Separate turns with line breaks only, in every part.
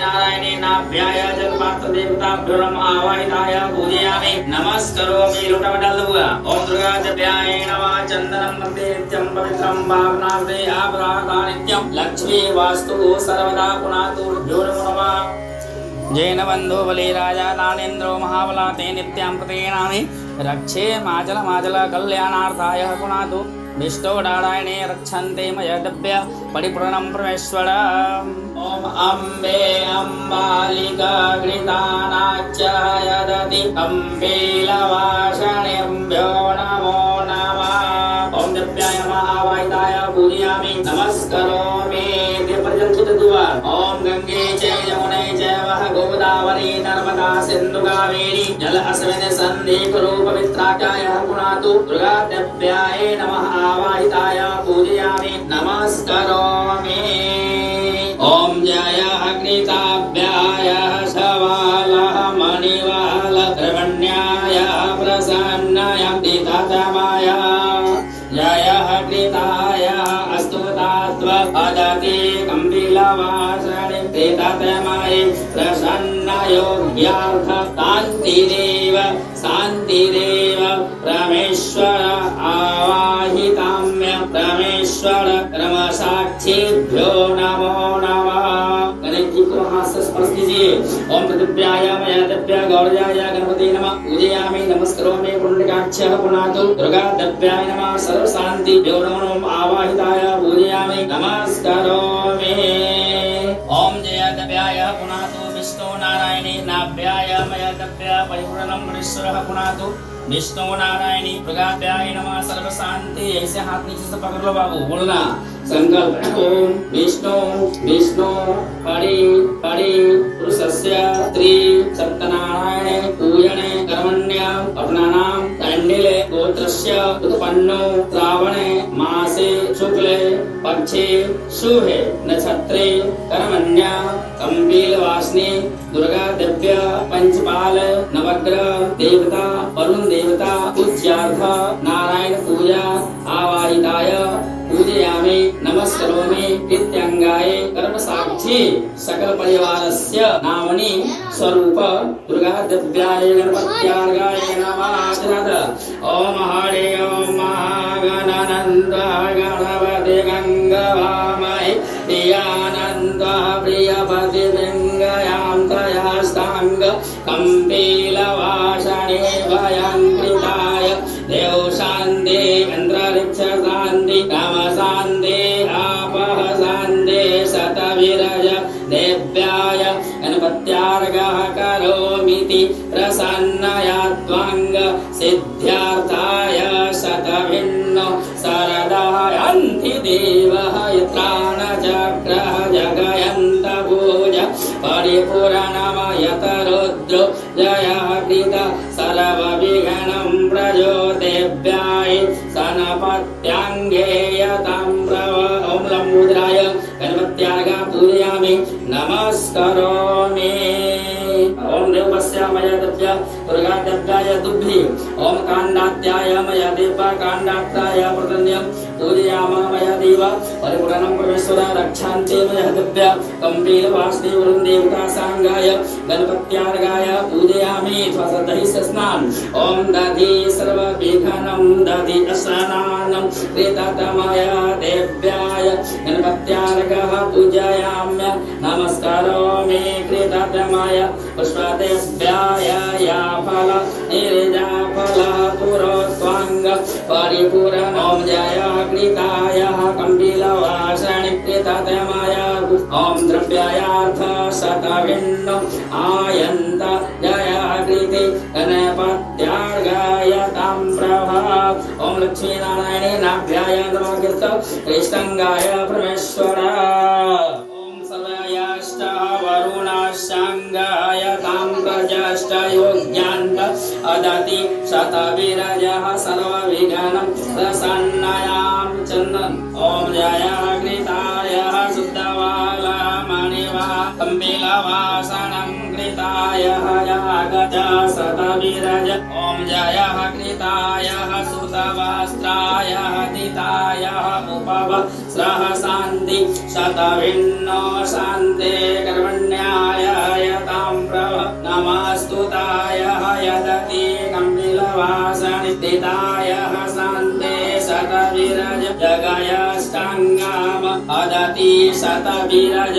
नारायणे नाभ्याय जन्मात्र देवताभ्यो नमः आवाहिताय पूजयामि नमस्करोमि लुटवडल्लुगा ओम दुर्गा देव्याय नमः चंदनं वन्दे नित्यं पवित्रं भावनार्थे आपराधा नित्यं लक्ष्मी वास्तु सर्वदा पुनातु भ्यो नमो नमः जैन बंधु बलि राजा दानेन्द्रो महाबला ते नित्यां प्रतीणामि रक्षे माजल माजल कल्याणार्थाय पुनातु विष्णु नारायणे रक्षन्ते मयदभ्य परिपूर्णं परमेश्वर ओम अम्बे अम्बालिका घृतानाच्यदति अम्बेलवासनेभ्यो नमो नमः ओम दिव्याय नमः आवाहिताय पूजयामि नमस्करोमि दिव्यजलचितद्वार ओम गंगे च यमुने चैव गोदावरी नर्मदा सिन्धु कावेरी जल अस्मिन् सन्निधिं पवित्राचाय पुनातु दुर्गा देव्याय नमः आवाहिताय पूजयामि नमस्करोमि ओम जय अग्निताभ्याय सवालः मणिवाल रमण्याय प्रसन्नाय दिततमाय जय अग्निताय अस्तुतात्व अदति कम्बिलवासने दिततमाय प्रसन्नयोग्यार्थ शान्तिदेव परमेश्वर आवाहिताम्य परमेश्वर क्रमसाक्षिभ्यो नमो नमः गणेश जी को हाथ से स्पर्श कीजिए ओम पृथिव्याय मयदेव्य गौरजाय गणपति नमः पूजयामि नमस्करोमि पुण्डरीकाक्षः पुनातु दुर्गा देव्याय नमः सर्व शान्तिभ्यो नमो आवाहिताय पूजयामि नमस्करोमि ओम जय देव्याय पुनातु विष्णु नारायणे नाभ्याय मयदेव्य परिपूर्णं परमेश्वरः पुनातु विष्णु नारायणी दुर्गाभ्याय नमः सर्व शांति ऐसे हाथ नीचे से पकड़ लो बाबू बोलना संकल्प ओम विष्णु विष्णु परि परि पुरुषस्य स्त्री सत्यनारायणे पूजने कर्मण्याम् अपना नाम कैंडिले गोत्रस्य उत्पन्नो श्रावणे मासे शुक्ले पक्षे शुभे नक्षत्रे कर्मण्या कम्बीलवासिनी दुर्गा दिव्य पंचपाल नवग्रह देवता वरुण देवता पूज्यार्थ नारायण पूजा आवाहिताय पूजयामि नमस्करोमि इत्यंगाय कर्मसाक्षी सकल परिवारस्य नामनि स्वरूप दुर्गा देव्याय गणपत्यार्गाय नमः ओम हरे ओम महागणानंद गणपति गंगवामहि प्रियानंद प्रियपति गंगायां त्रयास्तांग कम्पीलवासने भयंकृताय देव शान्ति अंतरिक्ष शान्ति काम शान्ति आपः शान्ति शतविरज देव्याय गणपत्यार्घः करोमीति प्रसन्नया त्वांग सिद्ध्यार्थाय शतभिन्नो शरदायन्ति देवः यत्राणचक्रः जगयन्त भुज परिपूरणमयत रुद्रो जयाकृत सर्वविघ्नं प्रजो देव्याय सनपत्याङ्गेयतां प्रव ॐ लम्बोदराय गणपत्यार्घः पूजयामि नमस्करोमि ओम देवस्यामय दिव्य दुर्गा देव्याय दुभ्हि ओम कांडात्याय मय देव कांडात्याय प्रतन्यं पूजयामय देव परिपूर्णं परमेश्वर रक्षान्ते मय दिव्य कम्बीलवासिनी वरुण देवता सांगाय गणपत्यार्घाय पूजयामि स्वसदहि स्नान ओम दधि सर्वविघ्नं दधि स्नानं कृततमय देव्याय गणपत्यार्घः पूजयाम्य नमस्करोमि कृततमय पुष्पदेव्याय या फल निर्जा फल पुरोत्वांग परिपूर्ण ओम जय कृताय कम्बीलवासने कृततमय ओम द्रव्यायार्थ शतभिन्नो आयन्त जय कृति गणपत्यार्घाय तां प्रभा ओम लक्ष्मी नारायणे नाभ्याय नमः कीर्त कृष्णांगाय परमेश्वर वरुणाशांगाय तां प्रजष्टयोग्यान्त अदति शतविरजः सर्वविघ्नं प्रसन्नयां चन्दन ओम जय कृताय शुद्धवाला मणिवा कम्बीलवासनं कृत कृताय यागज सतविरज ओम जय कृताय सुतवस्त्राय दिताय उपवस्त्रः शान्ति शतभिन्नो शान्ते कर्मण्याय यतां प्रभ नमस्तुताय यदति कम्बिलवासनिस्थिताय शान्ते शतविरज जगयष्टाङ्गाम अदति शतविरज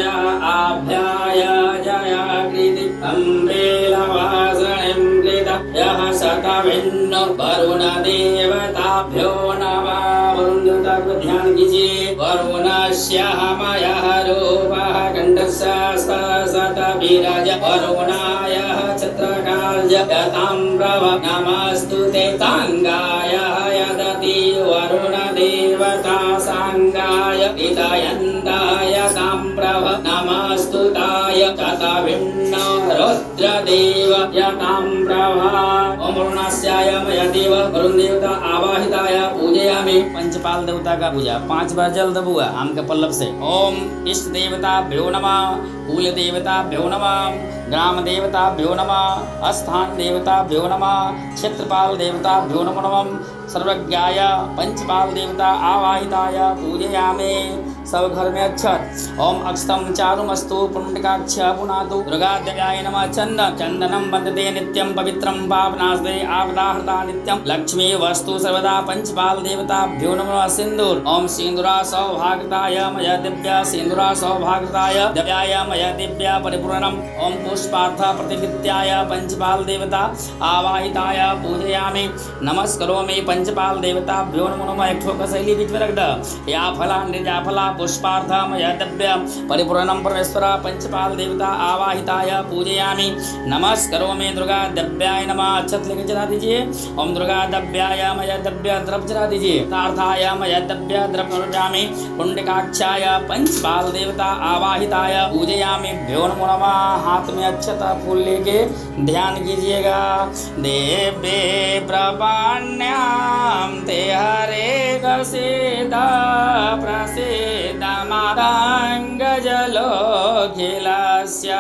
आभ्याय जयाकृति कम्बिलवासनिं कृत यः शतभिन्नो वरुणदेवताभ्यो नमः। वरुण देवता को ध्यान कीजिए। वरुणस्य मयः रूपः कंठस्य शतविरज वरुणाय छत्रकार्य यतां प्रभ नमस्तुते तांगाय यदति वरुण देवता सांगाय हितयन्ताय तां प्रभ नमस्तुताय शतभिन्नो रुद्रदेव यतां प्रभ ओम वरुणास्याय मयदेव वरुण देवता आवाहिताय पूजयामि। पंचपाल देवता का पूजा 5 बार जल दबुआ आम के पल्लव से। ओम इष्ट देवताभ्यो नमः, कुल देवताभ्यो नमः, ग्राम देवताभ्यो नमः, स्थान देवताभ्यो नमः, क्षेत्रपाल देवताभ्यो नमः। सर्वज्ञाय पंचपाल देवता आवाहिताय पूजयामि। सब घर में अक्षर ओम अक्षतम चारुमस्तु पुण्डकाक्ष पुनातु दुर्गा देव्याय नमः। चंदनम वंदते नित्यं पवित्रं पावनास्ते आपदाहृता नित्यं लक्ष्मी वस्तु सर्वदा पंचपाल देवताभ्यो नमः। सिंदूर ओम सिंदूरा सौभाग्यताय मय दिव्य सिंदूरा सौभाग्यताय दिव्याय मय दिव्य परिपूर्णम ओम पुष्पार्थ प्रतिनित्याय पंचपाल देवता आवाहिताय पूजयामि। नमस्करोमि पंचपाल देवताभ्यो नमः। एक ठोक शैली बीच में रख द या फला निर्जा फला पुष्पार्थमय दिव्य परिपूर्णम परमेश्वर पंचपाल देवता आवाहिताय पूजयामि। नमस्करोमि दुर्गा दिव्याय नमः। अक्षत लेके चला दीजिए। ओम दुर्गा दिव्याय मय दिव्य द्रव्य चला दीजिए। तार्थाय मय दिव्य द्रव्य समर्पयामि। पुण्डकाक्षाय पंचपाल देवता आवाहिताय पूजयामि। भ्यो नमो नमः। हाथ में अक्षत फूल लेके ध्यान कीजिएगा। देवे प्रपन्याम ते हरे गसेदा प्रसीद माताङ्गजलोऽखिलस्य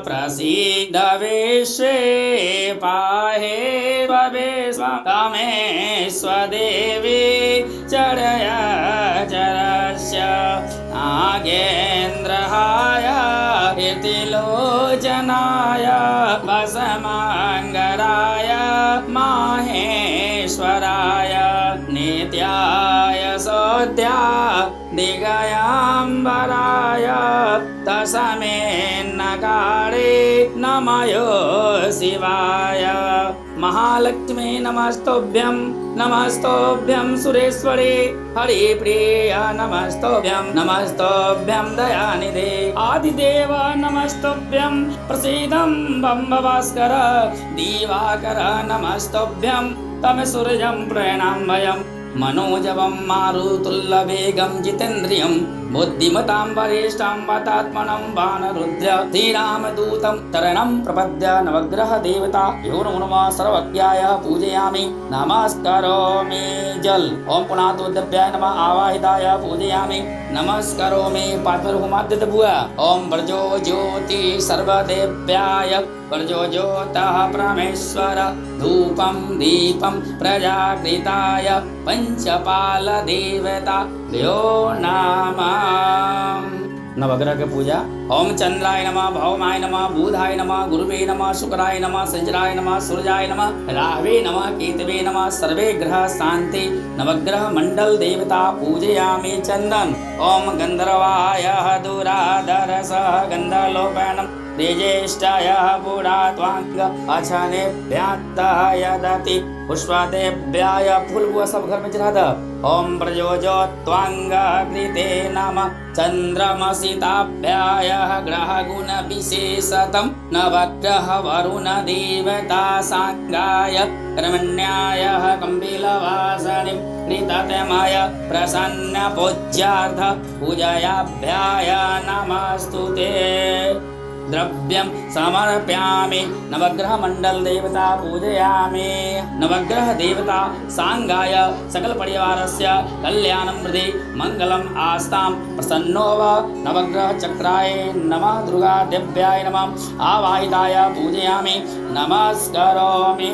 प्रसीद विश्वे पाहे भवे तमेश्वदेवी चरय चरस्य नागेन्द्रहाय कीर्तिलोचनाय वसमङ्गराय माहेश्वराय नित्याय सोद्या दिगयाम्बराय तस्मेन्नकारे नमयो शिवाय महालक्ष्मी नमस्तोभ्यं नमस्तोभ्यं सुरेश्वरी हरिप्रिया नमस्तोभ्यं दयानिधे आदिदेव नमस्तोभ्यं प्रसीदं बम्बभास्कर दिवाकर नमस्तोभ्यं तम सूर्यं प्रणम्यं मनोजवं मारुतुल्यवेगं जितेन्द्रियं बुद्धिमतां वरिष्ठां वातात्मनं वानरुद्र श्रीरामदूतं शरणं प्रपद्य नवग्रह देवता यो नमः। सर्वज्ञाय पूजयामि। नमस्करोमि जल ओम पुनातु दिव्याय नमः आवाहिताय पूजयामि। नमस्करोमि पार्थहुमाद्य बुआ ओम ब्रजो ज्योति सर्वदेव्याय ब्रजो ज्योतः परमेश्वर धूपं दीपं प्रजाकृताय पंचपाल देवता यो नमः। नवग्रह की पूजा ओम चंद्राय नमः, भौमाय नमः, बुधाय नमः, गुरुवे नमः, शुक्राय नमः, संजराय नमः, सूर्याय नमः, राहवे नमः, केतवे नमः। सर्वे ग्रह शांति। नवग्रह मंडल देवता पूजयामि। चंदन ओम गंधर्वाय दुराधरसः गंधलोपनम् तेजेष्टाय पुरात्वांग अछनेभ्यात्ताय दति पुष्पादेभ्याय फूल वो सब घर में चढ़ा द। ओम प्रयोजोत्वांग कृते नमः। चंद्रमसिताभ्याय ग्रह गुण विशेषतम नवग्रह वरुण देवता सांगाय कर्मण्याय कम्बिलवासनि कृततमय प्रसन्न पूज्यार्थ पूजयाभ्याय नमस्तुते। द्रव्यं समर्पयामि। नवग्रह मंडल देवता पूजयामि। नवग्रह देवता सांगाय सकल परिवारस्य कल्याणं वृद्धि मंगलम् आस्तां प्रसन्नो वा। नवग्रह चक्राय नमः। दुर्गा देव्याय नमः। आवाहिताय पूजयामि नमस्करोमि।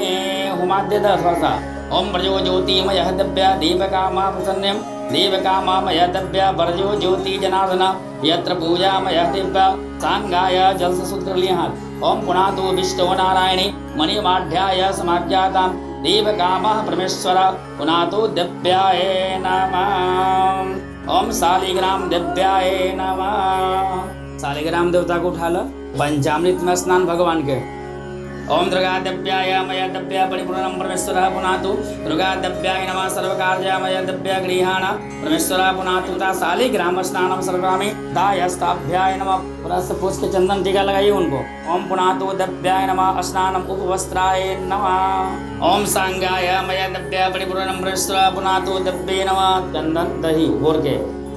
हुमाद्यदस्वसा ओम प्रजो ज्योतिमयः दिव्या देवकामा प्रसन्नं देवकामामयः दिव्या वर्जो ज्योति जनार्दन यत्र पूजामयः दिव्या सांगाय जल सूत्रलियः। ओम पुनातु विष्णु नारायणी मणिमाढ्याय समाज्ञातां देवकामः परमेश्वर पुनातु दिव्याय नमः। ओम शालिग्राम दिव्याय नमः। शालिग्राम देवता को उठा लो। पंचामृत में स्नान भगवान के। ओम दुर्गा देव्याय मया दिव्या परिपूर्णं परमेश्वरः पुनातु दुर्गा देव्याय नमः। सर्वकार्यामय दिव्या गृहाण परमेश्वरः पुनातु ता शालिग्राम स्नानं सर्वकामि दायस्ताभ्याय नमः। पुरस्थ पुष्प चंदन टीका लगाइए उनको। ओम पुनातु देव्याय नमः। स्नानम उपवस्त्राय नमः। ओम सांगाय मया दिव्या परिपूर्णं परमेश्वरः पुनातु दिव्ये नमः। चंदन दही घोर के।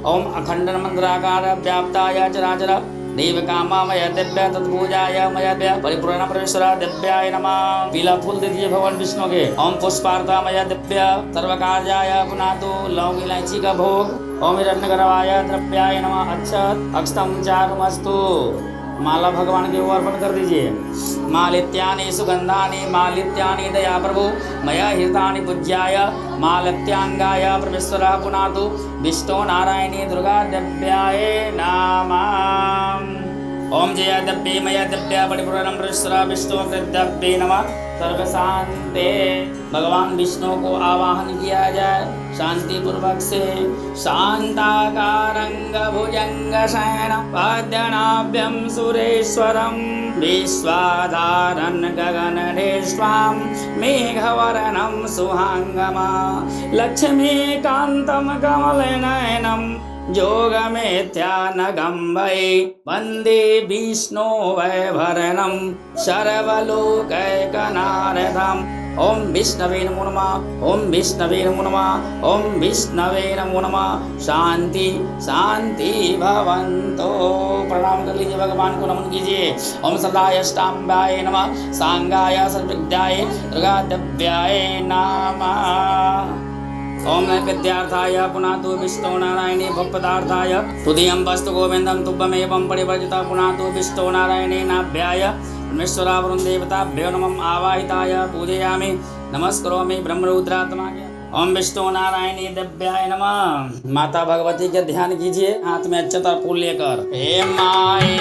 ओम अखंड मंत्राकार व्याप्ताय चराचर देवकामामय दिव्या तत्पूजाय मया दिव्या परिपूर्ण परमेश्वर दिव्याय नमः। पीला फूल दे दीजिए भगवान विष्णु के। ओम पुष्पार्था दिव्या सर्वकार्याय पुनातु लौंग इलायची का भोग। ओम हिरण्यगर्भाय द्रव्याय नमः। अक्षत अक्षतम चारुमस्तु। माला भगवान के ऊपर अर्पण कर दीजिए। मालित्यानि सुगंधानि मालित्यानि दया प्रभु मया हितानि पूज्याय मालित्यांगाय परमेश्वरः पुनातु विष्णु नारायणी दुर्गा दिव्याय नमः। ओम जया दिव्ये मया दिव्या परिपूर्णं परमेश्वरः विष्णु दिव्ये नमः। सर्व शांति। भगवान विष्णु को आवाहन किया जाए शांति पूर्वक से। शांताकारंग भुजंग शयन पद्मनाभ्यं सुरेश्वरं विश्वाधारं गगननिष्वां मेघवर्णं सुहांगमा लक्ष्मीकान्तं कमलनयनं योगमेत्यानगं वै वन्दे विष्णु वैभरणं सर्वलोकैकनाथम्। ओम विष्णवे नमो नमः। ओम विष्णवे नमो नमः। ओम विष्णवे नमो नमः। शांति शांति भवन्तु। प्रणाम कर लीजिए भगवान को, नमन कीजिए। ओम सदायष्टाम्बाय नमः। सांगाय सर्वविद्याय दुर्गा दिव्याय नमः। ओम नैवेद्यार्थाय पुनातु विष्णु नारायणे भोगपदार्थाय तुदीयं वस्तु गोविंदं तुभ्यमेवं परिवर्जिता पुनातु विष्णु नारायणे नाभ्याय परमेश्वरावरुण देवताभ्यो नमः। आवाहिताय पूजयामि नमस्करोमि ब्रह्मरुद्रात्मा। ओम विष्णु नारायणी दिव्याय नमः। माता भगवती के ध्यान कीजिए, हाथ में अक्षत और फूल लेकर। हे माए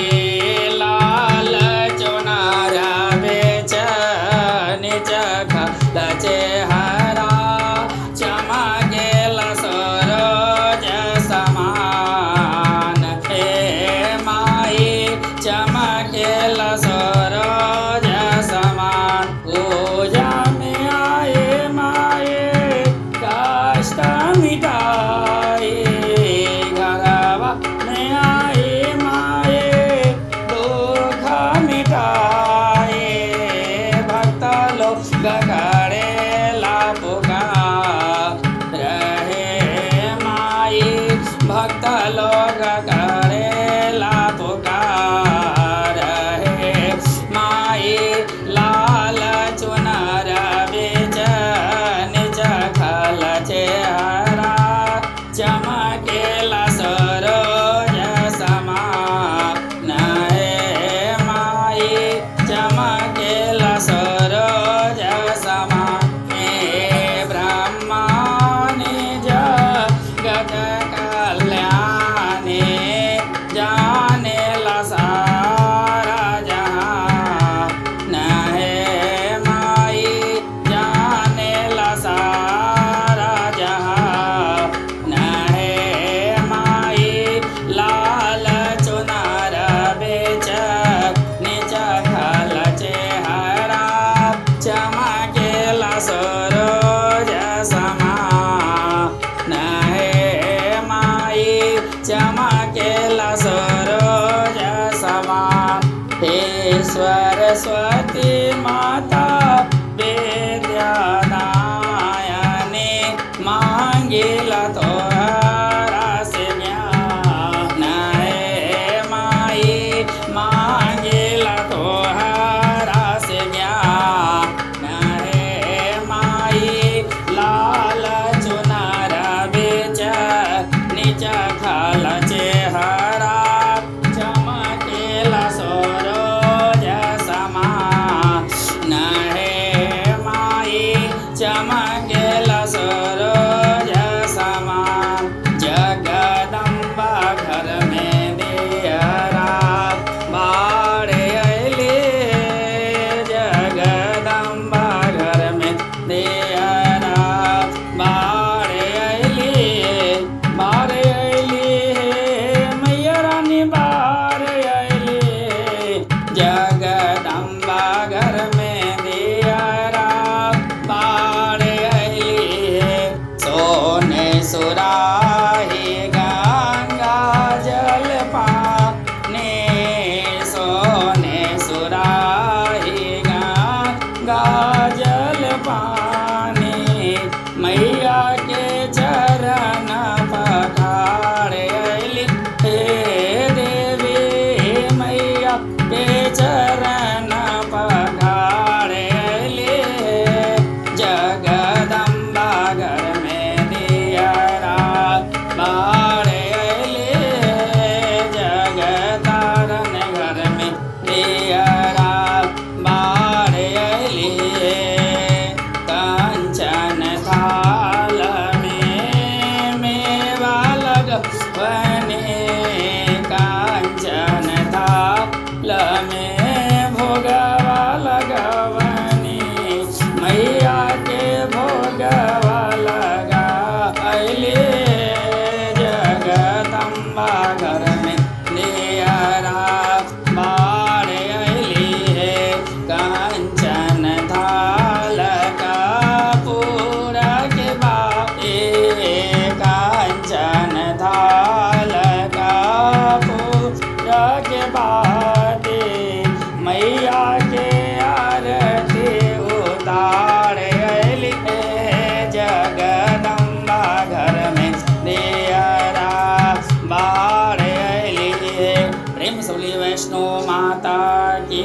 लाल चुनारा बेच निच लचे हरा चमकेल सरोज समान। हे माए चमकेल सरोज समान। पूजा में आए माए कष्ट मिटाए। घरवा में आए माए दुख मिटाए। भक्त लोग करेला पुकार रहे माई। भक्त लोग करेला पुकार रहे माई। लाल चुनर बेच निच खल चेहरा चमकेला सरोज समान। हे माई चमकेला सरोज समान। हे ब्रह्मानि जगत कल्याणी जानेला सारा जहां। हे माई जानेला सारा जहां। हे माई लाल चुनर बेच निच खल चेहरा चमकेला सरोज समान। हे माई चमकेला सरोज समान। हे सरस्वती माता विद्यादायिनी मांगेला तोहरा से ज्ञान। हे माई मांगे प्रेम से बोलिए वैष्णो माता की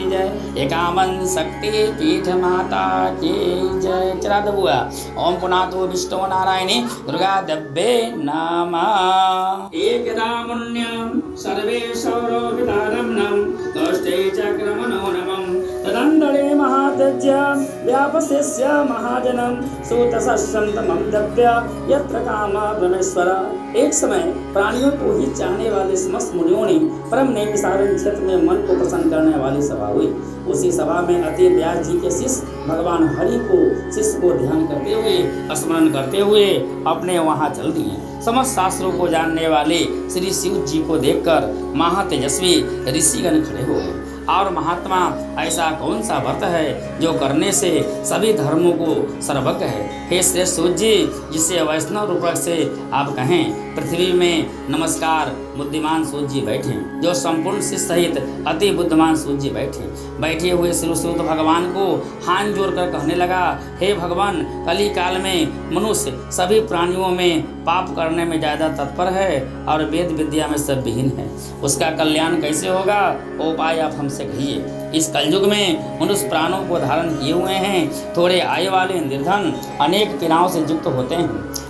जय। एकावन शक्ति पीठ माता की जय। चला दबुआ। ओम पुनातो विष्णु नारायणी दुर्गा दब्बे नमः। एकदा मुन्यं सर्वे सौरभितारम्णं दष्टे चक्रमनोनमं तदन्तरे महात्यज्यं व्यापस्यस्य महाजनं सूतसहस्रतमं दभ्य यत्र कामा परमेश्वर। एक समय प्राणियों को ही चाहने वाले समस्त मुनियों ने परम नैमिषारण्य क्षेत्र में मन को प्रसन्न करने वाली सभा हुई। उसी सभा में अति व्यास जी के शिष्य भगवान हरि को शिष्य को ध्यान करते हुए स्मरण करते हुए अपने वहां चल दिए। समस्त शास्त्रों को जानने वाले श्री शिव जी को देखकर महातेजस्वी ऋषिगण खड़े हो गए। और महात्मा ऐसा कौन सा व्रत है जो करने से सभी धर्मों को सर्वज्ञ है। हे श्रेष्ठ सूत जी, जिसे वैष्णव रूपक से आप कहें। पृथ्वी में नमस्कार बुद्धिमान सूत जी बैठे, जो संपूर्ण शिष्य सहित अति बुद्धिमान सूत जी बैठे हुए श्री सूत भगवान को हाथ जोड़कर कहने लगा, हे भगवान, कली काल में मनुष्य सभी प्राणियों में पाप करने में ज्यादा तत्पर है और वेद विद्या में सब विहीन है। उसका कल्याण कैसे होगा, उपाय आप हमसे कहिए। इस कलयुग में मनुष्य प्राणों को धारण किए हुए हैं। थोड़े आयु वाले निर्धन अनेक पीड़ाओं से युक्त होते हैं।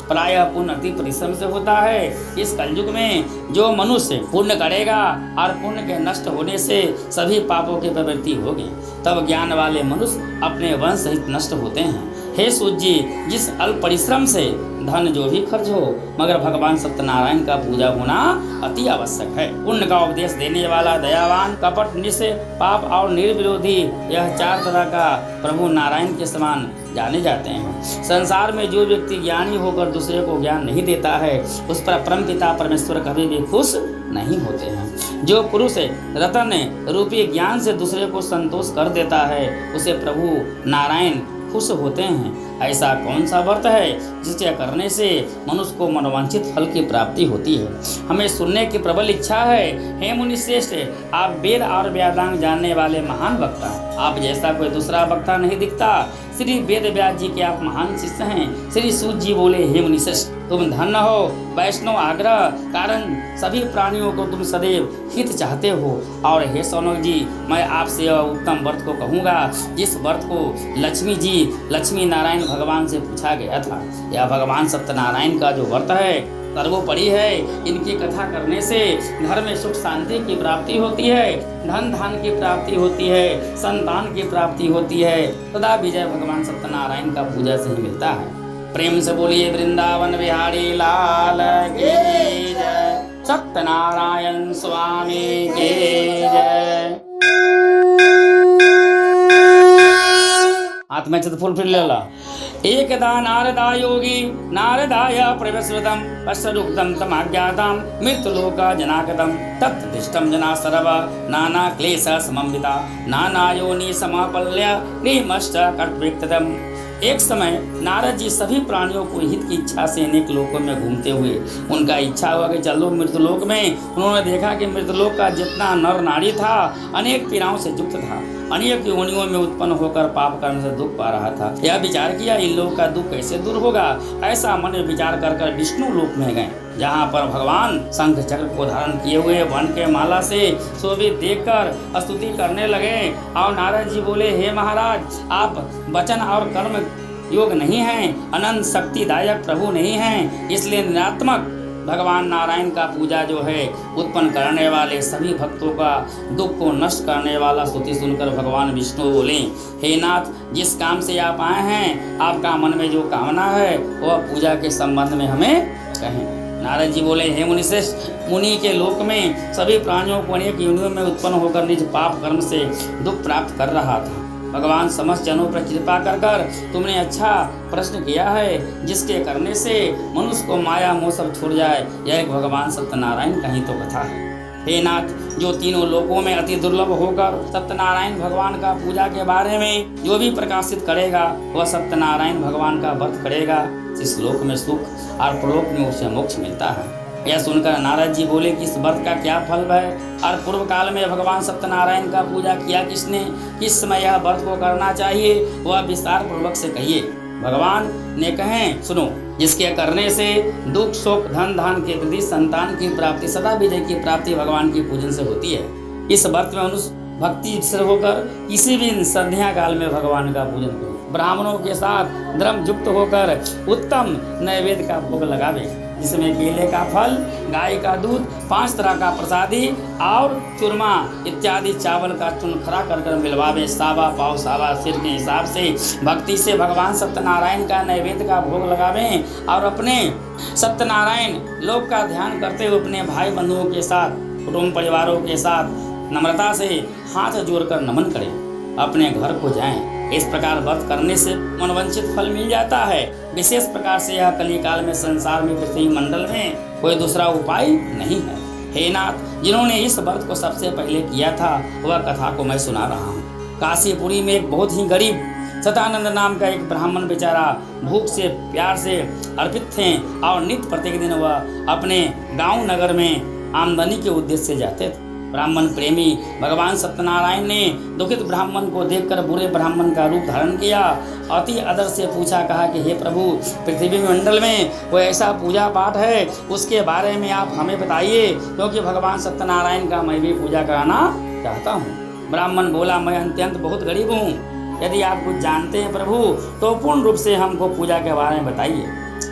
प्रायः पुण्य अति परिश्रम से होता है। इस कलयुग में जो मनुष्य पुण्य करेगा और पुण्य के नष्ट होने से सभी पापों की प्रवृत्ति होगी, तब ज्ञान वाले मनुष्य अपने वंश सहित नष्ट होते हैं। हे सूत जी, जिस अल्प परिश्रम से धन जो भी खर्च हो, मगर भगवान सत्यनारायण का पूजा होना अति आवश्यक है। पुण्य का उपदेश देने वाला दयावान, कपट निश्चय, पाप और निर्विरोधी, यह चार तरह का प्रभु नारायण के समान जाने जाते हैं। संसार में जो व्यक्ति ज्ञानी होकर दूसरे को ज्ञान नहीं देता है, उस पर परमपिता परमेश्वर कभी भी खुश नहीं होते हैं। जो पुरुष रतन रूपी ज्ञान से दूसरे को संतोष कर देता है, उसे प्रभु नारायण खुश होते हैं। ऐसा कौन सा व्रत है जिसे करने से मनुष्य को मनोवांछित फल की प्राप्ति होती है। हमें सुनने की प्रबल इच्छा है। हे मुनि श्रेष्ठ, आप वेद और वेदांग जानने वाले महान वक्ता, आप जैसा कोई दूसरा वक्ता नहीं दिखता। श्री वेद व्यास जी के आप महान शिष्य हैं। श्री सूत जी बोले, हे मुनि श्रेष्ठ, तुम धन्य हो। वैष्णव आग्रह कारण सभी प्राणियों को तुम सदैव हित चाहते हो। और हे सौनक जी, मैं आपसे उत्तम व्रत को कहूँगा, जिस व्रत को लक्ष्मी नारायण भगवान से पूछा गया था। यह भगवान सत्यनारायण का जो व्रत है सर्वोपरि है। इनकी कथा करने से घर में सुख शांति की प्राप्ति होती है, धन धान की प्राप्ति होती है, संतान की प्राप्ति होती है। सदा विजय भगवान सत्यनारायण का पूजा से ही मिलता है। प्रेम से बोलिए वृंदावन बिहारी लाल की जय। सत्यनारायण स्वामी की जय। हाथ में फूल फिर ले ला। एकदा नारदा योगी नारदाय प्रवेशृतं पश्यदुक्तं तमाज्ञातां मृत्युलोका जनागतं तत्तिष्ठं जना सर्व नाना क्लेश समन्विता नाना योनि समापल्य क्रीमश्च कर्तव्यक्तम्। एक समय नारद जी सभी प्राणियों को हित की इच्छा से अनेक लोकों में घूमते हुए उनका इच्छा हुआ कि चलो मृतलोक में। उन्होंने देखा कि मृतलोक का जितना नर नारी था अनेक पीड़ाओं से युक्त था, अनेक योनियों में उत्पन्न होकर पाप करने से दुख पा रहा था। यह विचार किया, इन लोगों का दुख कैसे दूर होगा। ऐसा मन में विचार कर विष्णु लोक में गए, जहाँ पर भगवान शंख चक्र को धारण किए हुए वन के माला से शोभित देखकर स्तुति करने लगे। और नारद जी बोले, हे महाराज, आप वचन और कर्म योग नहीं हैं, अनंत शक्तिदायक प्रभु नहीं हैं, इसलिए निरात्मक भगवान नारायण का पूजा जो है उत्पन्न करने वाले सभी भक्तों का दुख को नष्ट करने वाला स्तुति सुनकर भगवान विष्णु बोले, हे नाथ, जिस काम से आप आए हैं, आपका मन में जो कामना है वह पूजा के संबंध में हमें कहें। नारद जी बोले, हे मुनि श्रेष्ठ, मुनि के लोक में सभी प्राणियों को अनेक योनियों में उत्पन्न होकर निज पाप कर्म से दुख प्राप्त कर रहा था। भगवान समस्त जनों पर कृपा कर तुमने अच्छा प्रश्न किया है, जिसके करने से मनुष्य को माया मोह सब छूट जाए। यह एक भगवान सत्यनारायण का ही तो कथा है। हे नाथ, जो तीनों लोकों में अति दुर्लभ होकर सत्यनारायण भगवान का पूजा के बारे में जो भी प्रकाशित करेगा, वह सत्यनारायण भगवान का व्रत करेगा। इस लोक में सुख और परलोक में उसे मोक्ष मिलता है। यह सुनकर नारद जी बोले कि इस व्रत का क्या फल है और पूर्व काल में भगवान सत्यनारायण का पूजा किया किसने, किस समय यह व्रत को करना चाहिए, वह विस्तार पूर्वक से कहिए। भगवान ने कहे सुनो, जिसके करने से दुख शोक धन धान की वृद्धि संतान की प्राप्ति सदा विजय की प्राप्ति भगवान की पूजन से होती है। इस व्रत में मनुष्य भक्ति से होकर किसी भी संध्या काल में भगवान का पूजन करे, ब्राह्मणों के साथ धर्म युक्त होकर उत्तम नैवेद्य का भोग लगावे, जिसमें केले का फल, गाय का दूध, 5 तरह का प्रसादी और चूरमा इत्यादि चावल का चुनखरा कर मिलवावे। सावा पाव सावा सिर के हिसाब से भक्ति से भगवान सत्यनारायण का नैवेद्य का भोग लगावे और अपने सत्यनारायण लोक का ध्यान करते हुए अपने भाई बंधुओं के साथ, कुटुंब परिवारों के साथ नम्रता से हाथ जोड़कर नमन करें, अपने घर को जाएं। इस प्रकार व्रत करने से मनोवांछित फल मिल जाता है। विशेष प्रकार से यह कली काल में संसार में पृथ्वी मंडल में कोई दूसरा उपाय नहीं है। हे नाथ, जिन्होंने इस व्रत को सबसे पहले किया था वह कथा को मैं सुना रहा हूँ। काशीपुरी में एक बहुत ही गरीब सतानंद नाम का एक ब्राह्मण बेचारा भूख से प्यार से अर्पित थे और नित्य प्रत्येक दिन वह अपने गांव नगर में आमदनी के उद्देश्य से जाते थे। ब्राह्मण प्रेमी भगवान सत्यनारायण ने दुखित ब्राह्मण को देखकर बुरे ब्राह्मण का रूप धारण किया, अति आदर से पूछा, कहा कि हे प्रभु, पृथ्वी मंडल में कोई ऐसा पूजा पाठ है उसके बारे में आप हमें बताइए, क्योंकि भगवान सत्यनारायण का मैं भी पूजा कराना चाहता हूँ। ब्राह्मण बोला, मैं अत्यंत बहुत गरीब हूँ, यदि आप कुछ जानते हैं प्रभु तो पूर्ण रूप से हमको पूजा के बारे में बताइए।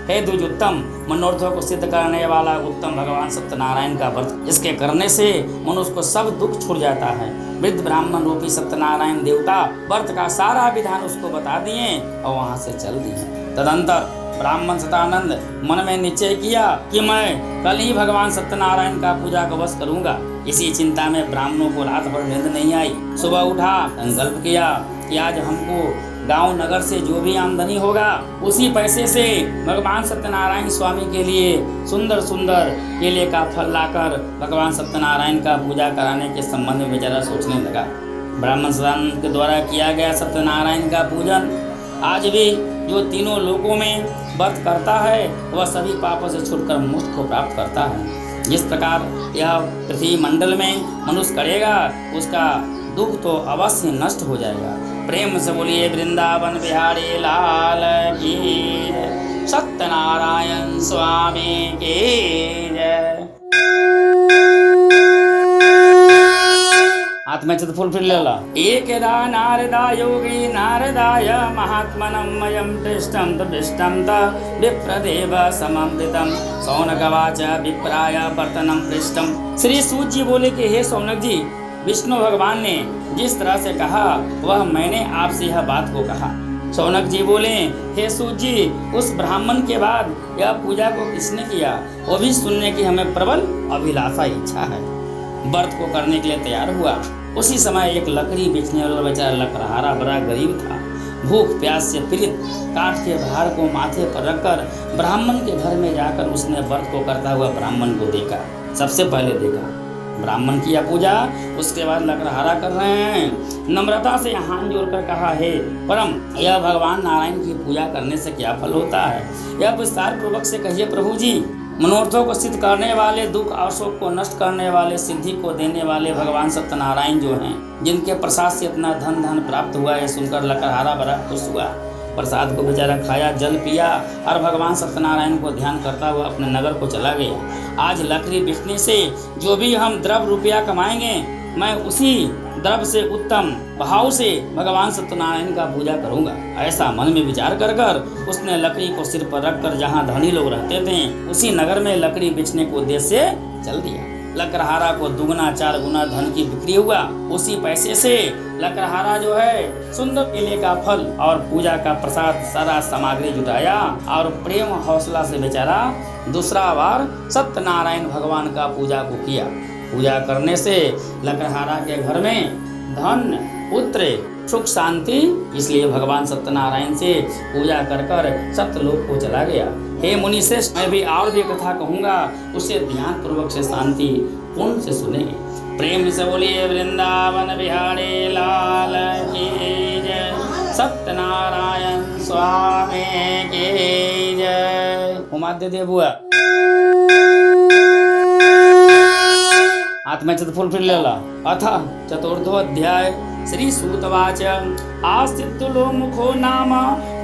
हे द्विज उत्तम, मनोरथों को सिद्ध करने वाला उत्तम भगवान सत्यनारायण का व्रत, इसके करने से मनुष्य को सब दुख छूट जाता है। वृद्ध ब्राह्मण रूपी सत्यनारायण देवता व्रत का सारा विधान उसको बता दिए और वहां से चल दिए। तदंतर ब्राह्मण सतानंद मन में निश्चय किया कि मैं कल ही भगवान सत्यनारायण का पूजा का अवश्य करूंगा। इसी चिंता में ब्राह्मणों को रात भर नींद नहीं आई। सुबह उठा, संकल्प किया कि आज हमको गांव नगर से जो भी आमदनी होगा उसी पैसे से भगवान सत्यनारायण स्वामी के लिए सुंदर सुंदर केले का फल लाकर भगवान सत्यनारायण का पूजा कराने के संबंध में बेचारा सोचने लगा। ब्राह्मण सतानंद के द्वारा किया गया सत्यनारायण का पूजन आज भी जो तीनों लोकों में व्रत करता है वह सभी पापों से छूटकर मोक्ष को प्राप्त करता है। जिस प्रकार यह पृथ्वी मंडल में मनुष्य करेगा उसका दुख तो अवश्य नष्ट हो जाएगा। प्रेम से बोलिए वृंदावन बिहारी लाल की जय, सत्यनारायण स्वामी की जय। हाथ में फूल फिर ले ला। एकदा नारदा योगी नारदाय महात्मनं मयं पृष्टं तपृष्टं त विप्रदेव सममृतं सौनकवाच विप्राय वर्तनं पृष्टं। श्री सूत जी बोले कि हे सौनक जी, विष्णु भगवान ने जिस तरह से कहा वह मैंने आपसे यह बात को कहा। सौनक जी बोले, हे सूत जी, उस ब्राह्मण के बाद यह पूजा को किसने किया वो भी सुनने की हमें प्रबल अभिलाषा इच्छा है। व्रत को करने के लिए तैयार हुआ। उसी समय एक लकड़ी बेचने वाला बेचारा लकड़हारा बड़ा गरीब था। भूख प्यास से पीड़ित काठ के भार को माथे पर रखकर ब्राह्मण के घर में जाकर उसने व्रत को करता हुआ ब्राह्मण को देखा। सबसे पहले देखा ब्राह्मण किया पूजा, उसके बाद लकड़हारा कर रहे हैं। नम्रता से हाथ जोड़कर कहा, हे परम, यह भगवान नारायण की पूजा करने से क्या फल होता है, यह विस्तार पूर्वक से कहिए प्रभु जी। मनोरथों को सिद्ध करने वाले, दुख और शोक को नष्ट करने वाले, सिद्धि को देने वाले भगवान सत्यनारायण जो हैं, जिनके प्रसाद से इतना धन प्राप्त हुआ है, सुनकर लकड़हारा बड़ा खुश हुआ। प्रसाद को बेचारा खाया, जल पिया और भगवान सत्यनारायण को ध्यान करता हुआ अपने नगर को चला गया। आज लकड़ी बेचने से जो भी हम द्रव्य रुपया कमाएंगे, मैं उसी द्रव्य से उत्तम भाव से भगवान सत्यनारायण का पूजा करूंगा। ऐसा मन में विचार कर कर उसने लकड़ी को सिर पर रखकर जहाँ धनी लोग रहते थे उसी नगर में लकड़ी बेचने को उद्देश्य से चल दिया। लकड़हारा को दुगना 4 गुना धन की बिक्री हुआ। उसी पैसे से लकड़हारा जो है सुंदर केले का फल और पूजा का प्रसाद सारा सामग्री जुटाया और प्रेम हौसला से बेचारा दूसरा बार सत्यनारायण भगवान का पूजा को किया। पूजा करने से लकड़हारा के घर में धन पुत्र सुख शांति, इसलिए भगवान सत्यनारायण से पूजा कर कर सत्यलोक को चला गया। हे मुनि श्रेष्ठ, मैं भी और भी कथा कहूँगा, उसे ध्यान पूर्वक से शांति पूर्ण से सुनेंगे। प्रेम से बोलिए वृंदावन बिहारी लाल की जय, सत्यनारायण स्वामी की जय। उमाद्य दे बुआ हाथ में फूल फिर ले ला। अथ चतुर्थो अध्याय श्री सूतवाच आस्तित्तुलो मुखो नाम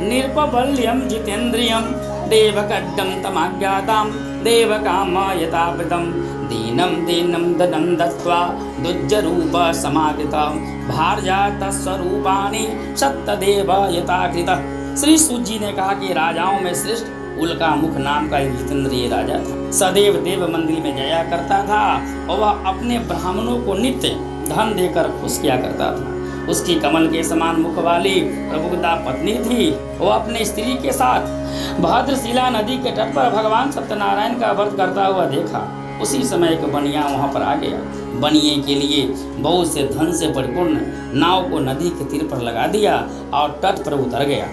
निर्पबल्यं जितेन्द्रियं देवकड्डं तमाज्ञातां देवकामयतावृतं दीनं दीनं धनं दत्त्वा दुज्जरूप समागता भार्या तत्स्वरूपाणि सत्तदेव यथाकृतः। श्री सूत जी ने कहा कि राजाओं में श्रेष्ठ उल्का मुख नाम का एक जितेंद्रिय राजा था। सदैव देव मंदिर में जाया करता था और वह अपने ब्राह्मणों को नित्य धन देकर खुश किया करता था। उसकी कमल के समान मुख वाली प्रबुद्धा पत्नी थी। वह अपने स्त्री के साथ भद्रशिला नदी के तट पर भगवान सत्यनारायण का व्रत करता हुआ देखा। उसी समय एक बनिया वहां पर आ गया। बनिए के लिए बहुत से धन से परिपूर्ण नाव को नदी के तीर पर लगा दिया और तट पर उतर गया।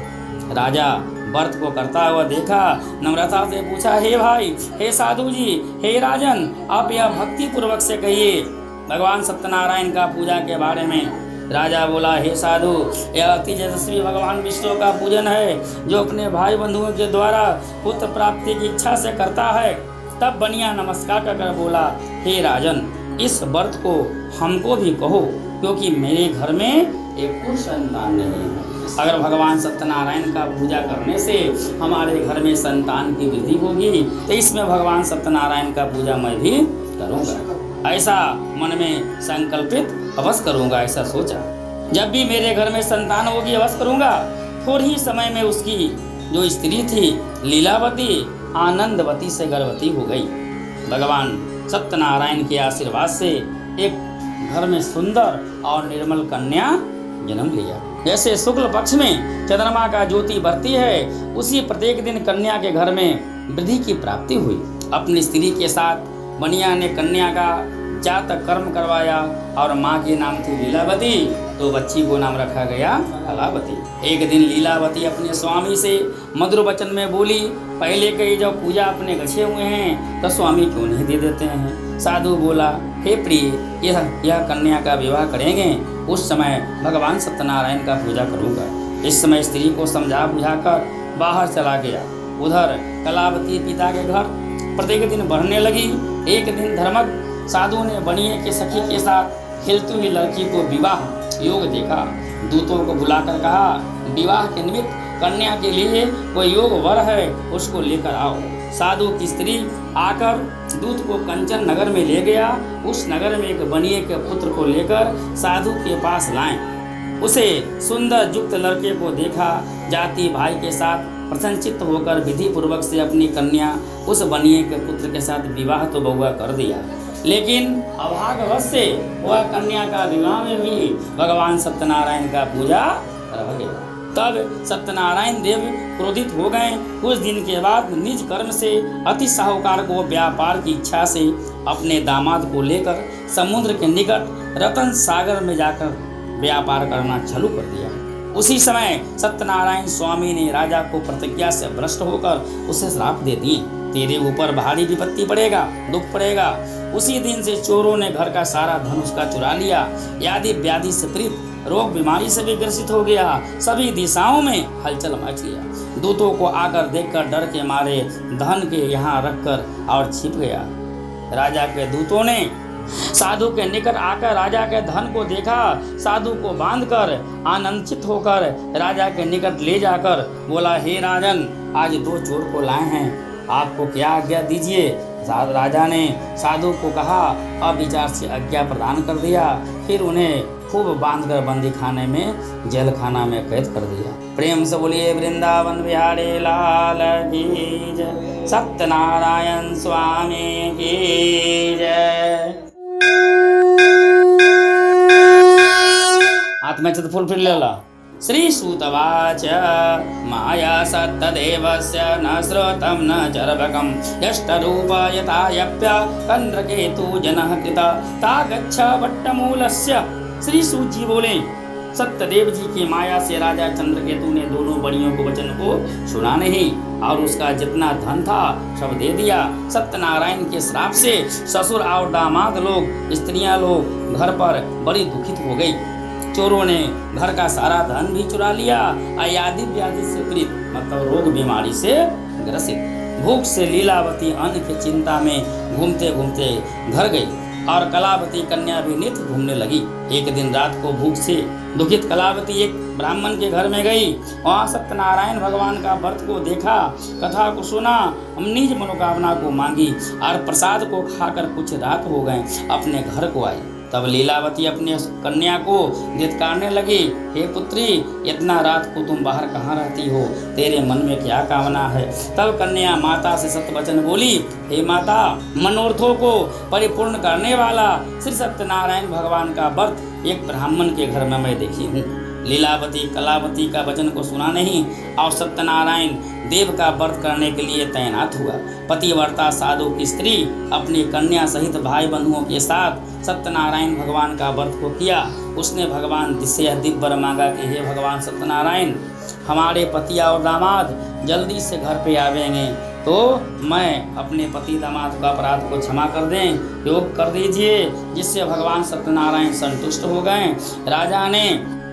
राजा व्रत को करता हुआ देखा, नम्रता से पूछा, हे भाई, हे साधु जी, हे राजन, आप यह भक्ति पूर्वक से कहिए भगवान सत्यनारायण का पूजा के बारे में। राजा बोला, हे साधु, यह अति यशस्वी भगवान विष्णु का पूजन है जो अपने भाई बंधुओं के द्वारा पुत्र प्राप्ति की इच्छा से करता है। तब बनिया नमस्कार कर बोला, हे राजन, इस व्रत को हमको भी कहो, क्योंकि मेरे घर में एक पुरुष संतान नहीं है। अगर भगवान सत्यनारायण का पूजा करने से हमारे घर में संतान की वृद्धि होगी तो इसमें भगवान सत्यनारायण का पूजा मैं भी करूँगा। ऐसा मन में संकल्पित अवश्य करूँगा, ऐसा सोचा। जब भी मेरे घर में संतान होगी अवश्य करूँगा। थोड़ी ही समय में उसकी जो स्त्री थी लीलावती आनंदवती से गर्भवती हो गई। भगवान सत्यनारायण के आशीर्वाद से एक घर में सुंदर और निर्मल कन्या जन्म लिया। जैसे शुक्ल पक्ष में चंद्रमा का ज्योति बढ़ती है, उसी प्रत्येक दिन कन्या के घर में वृद्धि की प्राप्ति हुई। अपनी स्त्री के साथ बनिया ने कन्या का जातक कर्म करवाया और माँ के नाम थी लीलावती, तो बच्ची को नाम रखा गया कलावती। एक दिन लीलावती अपने स्वामी से मधुर वचन में बोली, पहले कई जब पूजा अपने गछे हुए हैं तो स्वामी क्यों नहीं दे देते हैं। साधु बोला, हे प्रिय, यह कन्या का विवाह करेंगे, उस समय भगवान सत्यनारायण का पूजा करूँगा। इस समय स्त्री को समझा बुझाकर बाहर चला गया। उधर कलावती पिता के घर प्रत्येक दिन बढ़ने लगी। एक दिन धर्मज्ञ साधु ने बनिए के सखी के साथ खेलती हुई लड़की को विवाह योग देखा। दूतों को बुलाकर कहा, विवाह के निमित्त कन्या के लिए कोई योग वर है, उसको लेकर आओ। साधु की स्त्री आकर दूत को कंचन नगर में ले गया। उस नगर में एक बनिए के पुत्र को लेकर साधु के पास लाए। उसे सुंदर युक्त लड़के को देखा। जाति भाई के साथ प्रसन्नचित्त होकर विधि पूर्वक से अपनी कन्या उस बनिए के पुत्र के साथ विवाह तो बउआ कर दिया, लेकिन अभाग्यवश से वह कन्या का विवाह में भी भगवान सत्यनारायण का पूजा रह गया। तब सत्यनारायण देव क्रोधित हो गए। कुछ दिन के बाद निज कर्म से अति साहूकार को व्यापार की इच्छा से अपने दामाद को लेकर समुद्र के निकट रतन सागर में जाकर व्यापार करना चालू कर दिया। उसी समय सत्यनारायण स्वामी ने राजा को प्रतिज्ञा से भ्रष्ट होकर उसे श्राप दे दिए, तेरे ऊपर भारी विपत्ति पड़ेगा, दुख पड़ेगा। उसी दिन से चोरों ने घर का सारा धन उसका चुरा लिया। यादि व्याधि से पीड़ित रोग बीमारी से भी ग्रसित हो गया। सभी दिशाओं में हलचल मच गया। दूतों को आकर देखकर डर के मारे धन के यहाँ रखकर और छिप गया। राजा के दूतों ने साधु के निकट आकर राजा के धन को देखा। साधु को बांधकर आनंदित होकर राजा के निकट ले जाकर बोला, हे राजन, आज 2 चोर को लाए हैं, आपको क्या आज्ञा दीजिए। राजा ने साधु को कहा, अविचार से आज्ञा प्रदान कर दिया। फिर उन्हें खूब बांधकर बंदी खाने में जेल खाना में कैद कर दिया। प्रेम से बोलिए वृंदावन बिहारी लाल की जय, सत्यनारायण स्वामी की जय। आत्मा फुल फिर लेला। श्री सूतवाच माया सत्तदेवस्य न श्रोतं न चर्वकं यष्टरूप यथायप्य कंद्रकेतु जनः कृत ता गच्छ वट्टमूलस्य। श्री सूत जी बोले, सत्यदेव जी की माया से राजा चंद्रकेतु ने दोनों बड़ियों को वचन को सुना नहीं और उसका जितना धन था सब दे दिया। सत्यनारायण के श्राप से ससुर और दामाद लोग, स्त्रियां लोग घर पर बड़ी दुखित हो गई। चोरों ने घर का सारा धन भी चुरा लिया। अयादि व्याधि से पीड़ित मतलब रोग बीमारी से ग्रसित भूख से लीलावती अन्न की चिंता में घूमते घूमते घर गई और कलावती कन्या भी नित्य घूमने लगी। एक दिन रात को भूख से दुखित कलावती एक ब्राह्मण के घर में गई। वहाँ सत्यनारायण भगवान का व्रत को देखा, कथा को सुना, निज मनोकामना को मांगी और प्रसाद को खाकर कुछ रात हो गए अपने घर को आई। तब लीलावती अपने कन्या को धिक्कारने लगी, हे पुत्री, इतना रात को तुम बाहर कहाँ रहती हो? तेरे मन में क्या कामना है? तब कन्या माता से सत्य वचन बोली, हे माता, मनोरथों को परिपूर्ण करने वाला श्री सत्यनारायण भगवान का व्रत एक ब्राह्मण के घर में मैं देखी हूँ। लीलावती कलावती का वचन को सुना नहीं और सत्यनारायण देव का व्रत करने के लिए तैनात हुआ। पतिव्रता साधु की स्त्री अपनी कन्या सहित भाई बंधुओं के साथ सत्यनारायण भगवान का व्रत को किया। उसने भगवान से यह दिव्य वर मांगा कि हे भगवान सत्यनारायण, हमारे पति और दामाद जल्दी से घर पे आवेंगे तो मैं अपने पति दामाद का अपराध को क्षमा कर दें, योग कर दीजिए, जिससे भगवान सत्यनारायण संतुष्ट हो गए।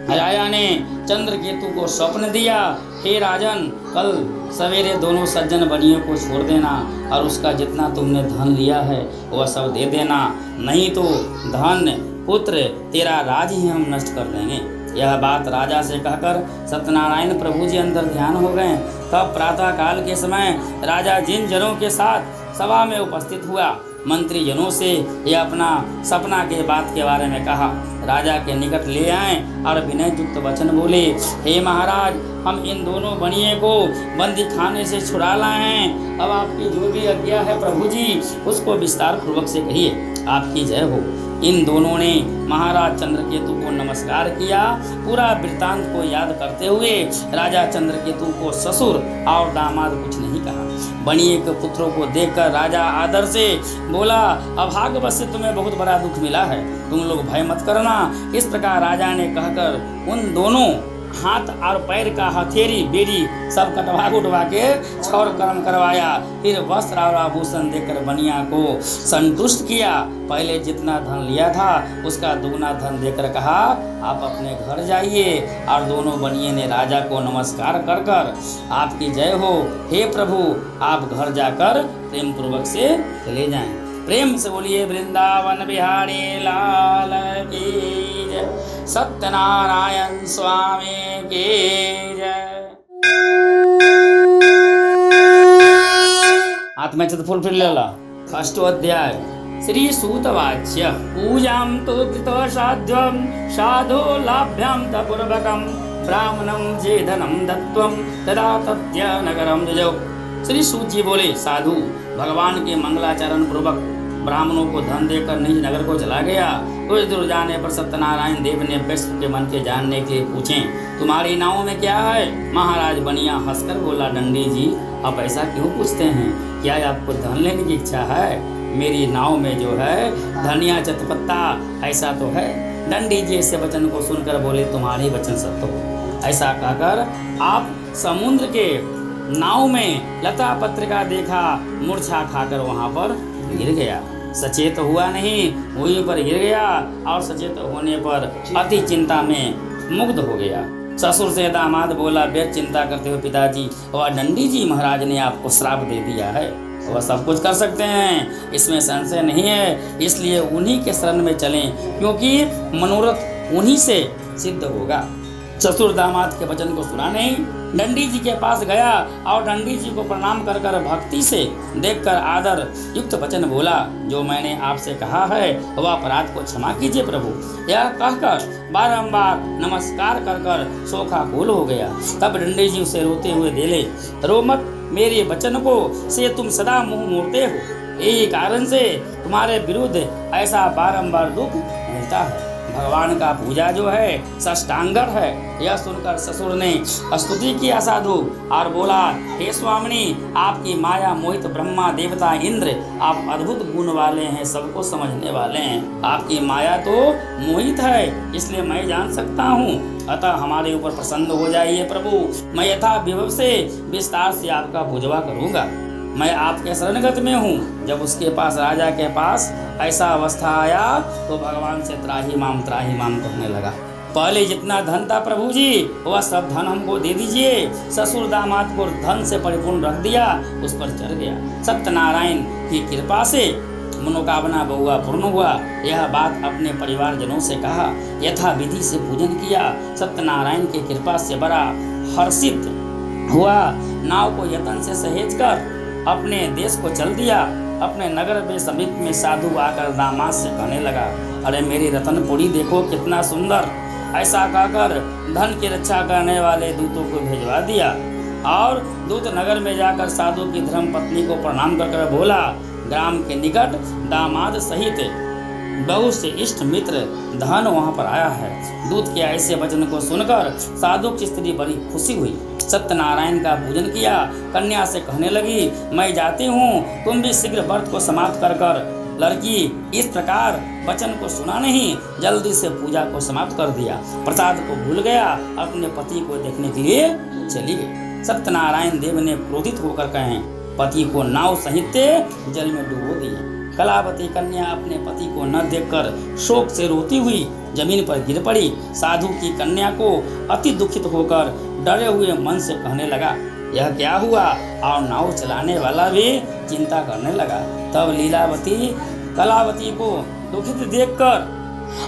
राजा ने चंद्रकेतु को स्वप्न दिया, हे राजन, कल सवेरे दोनों सज्जन बनियों को छोड़ देना और उसका जितना तुमने धन लिया है वह सब दे देना, नहीं तो धन पुत्र तेरा राज ही हम नष्ट कर देंगे। यह बात राजा से कहकर सत्यनारायण प्रभु जी अंदर ध्यान हो गए। तब प्रातः काल के समय राजा जिन जनों के साथ सभा में उपस्थित हुआ, मंत्री जनों से यह अपना सपना के बात के बारे में कहा। राजा के निकट ले आए और विनय युक्त वचन बोले, हे महाराज, हम इन दोनों बनिए को बंदी खाने से छुड़ा लाए हैं। अब आपकी जो भी आज्ञा है प्रभु जी, उसको विस्तार पूर्वक से कहिए, आपकी जय हो। इन दोनों ने महाराज चंद्रकेतु को नमस्कार किया। पूरा वृत्तांत को याद करते हुए राजा चंद्रकेतु को ससुर और दामाद कुछ नहीं कहा। बनिए के पुत्रों को देखकर राजा आदर से बोला, अभाग्यवश से तुम्हें बहुत बड़ा दुख मिला है, तुम लोग भय मत करना। इस प्रकार राजा ने कहकर उन दोनों हाथ और पैर का हथेली बेड़ी सब कटवा के छौर कर्म करवाया। फिर वस्त्र और आभूषण देकर बनिया को संतुष्ट किया। पहले जितना धन लिया था उसका दुगना धन देकर कहा, आप अपने घर जाइए। और दोनों बनिए ने राजा को नमस्कार कर कर आपकी जय हो, हे प्रभु, आप घर जाकर प्रेम पूर्वक से चले जाएं। प्रेम से बोलिए वृंदावन बिहारी लाल की जय, सत्यनारायण स्वामी की जय। आत्मा चतुर्फल फिर ले ला। अष्टोध्याय श्री सूतवाच्य पूजां तो कृतो साध्यं साधो लाभ्यां तपूर्वकं ब्राह्मणं जेधनं दत्त्वं तदा तस्य नगरं जजौ। श्री सूत जी बोले, साधु भगवान के मंगलाचरण पूर्वक ब्राह्मणों को धन देकर निज नगर को चला गया। कुछ दूर जाने पर सत्यनारायण देव ने वैश्य के मन के जानने के लिए पूछे, तुम्हारी नाव में क्या है? महाराज बनिया हंसकर बोला, डंडी जी, आप ऐसा क्यों पूछते हैं? क्या आपको धन लेने की इच्छा है? मेरी नाव में जो है धनिया चतपत्ता ऐसा तो है। डंडी जी ऐसे वचन को सुनकर बोले, तुम्हारे वचन सत्य हो। ऐसा कहकर आप समुद्र के नाव में लता पत्रिका देखा, मूर्छा खाकर वहां पर गिर गया। सचेत हुआ नहीं, वहीं पर गिर गया और सचेत होने पर अति चिंता में मुग्ध हो गया। ससुर से दामाद बोला, व्यर्थ चिंता करते हो पिताजी, और डंडी जी महाराज ने आपको श्राप दे दिया है। वह सब कुछ कर सकते हैं, इसमें संशय नहीं है, इसलिए उन्हीं के शरण में चलें, क्योंकि मनोरथ उन्हीं से सिद्ध होगा। ससुर दामाद के वचन को सुना नहीं, डंडी जी के पास गया और डंडी जी को प्रणाम कर कर भक्ति से देखकर आदर युक्त वचन बोला, जो मैंने आपसे कहा है वह अपराध को क्षमा कीजिए प्रभु। यह कहकर बारंबार नमस्कार कर कर शोकाकुल हो गया। तब डंडी जी उसे रोते हुए बोले, रो मत, मेरे वचन को से तुम सदा मुंह मोड़ते हो, यही कारण से तुम्हारे विरुद्ध ऐसा बारंबार दुख मिलता है। भगवान का पूजा जो है साष्टांगर है। यह सुनकर ससुर ने स्तुति किया साधु और बोला, हे स्वामिनी, आपकी माया मोहित ब्रह्मा देवता इंद्र, आप अद्भुत गुण वाले हैं, सबको समझने वाले हैं। आपकी माया तो मोहित है, इसलिए मैं जान सकता हूँ, अतः हमारे ऊपर प्रसन्न हो जाइए प्रभु। मैं यथा विभव से विस्तार से आपका पूजवा करूँगा। मैं आपके शरणगत में हूँ। जब उसके पास राजा के पास ऐसा अवस्था आया तो भगवान से त्राही माम कहने लगा। पहले जितना धन था प्रभु जी, वह सब धन हमको दे दीजिए। ससुर दामाद को धन से परिपूर्ण रख दिया, उस पर चढ़ गया। सत्यनारायण की कृपा से मनोकामना बहुआ पूर्ण हुआ। यह बात अपने परिवारजनों से कहा। यथा विधि से पूजन किया। सत्यनारायण की कृपा से बड़ा हर्षित हुआ। नाव को यत्न से सहेज कर अपने देश को चल दिया। अपने नगर के समीप में साधु आकर दामाद से कहने लगा, अरे मेरी रतनपुरी देखो कितना सुंदर। ऐसा कहकर धन की रक्षा करने वाले दूतों को भेजवा दिया और दूत नगर में जाकर साधु की धर्म पत्नी को प्रणाम कर बोला, ग्राम के निकट दामाद सहित बहुत से इष्ट मित्र धन वहां पर आया है। दूत के ऐसे वचन को सुनकर साधु की स्त्री बड़ी खुशी हुई। सत्यनारायण का पूजन किया। कन्या से कहने लगी, मैं जाती हूँ, तुम भी शीघ्र व्रत को समाप्त कर कर। लड़की इस प्रकार वचन को सुना नहीं, जल्दी से पूजा को समाप्त कर दिया। प्रसाद को भूल गया, अपने पति को देखने के लिए चली गई। सत्यनारायण देव ने क्रोधित होकर कहे, पति को नाव सहित जल में डुबो दिया। कलावती कन्या अपने पति को न देखकर शोक से रोती हुई जमीन पर गिर पड़ी। साधु की कन्या को अति दुखित होकर डरे हुए मन से कहने लगा, यह क्या हुआ? और नाव चलाने वाला भी चिंता करने लगा। तब लीलावती कलावती को दुखित देखकर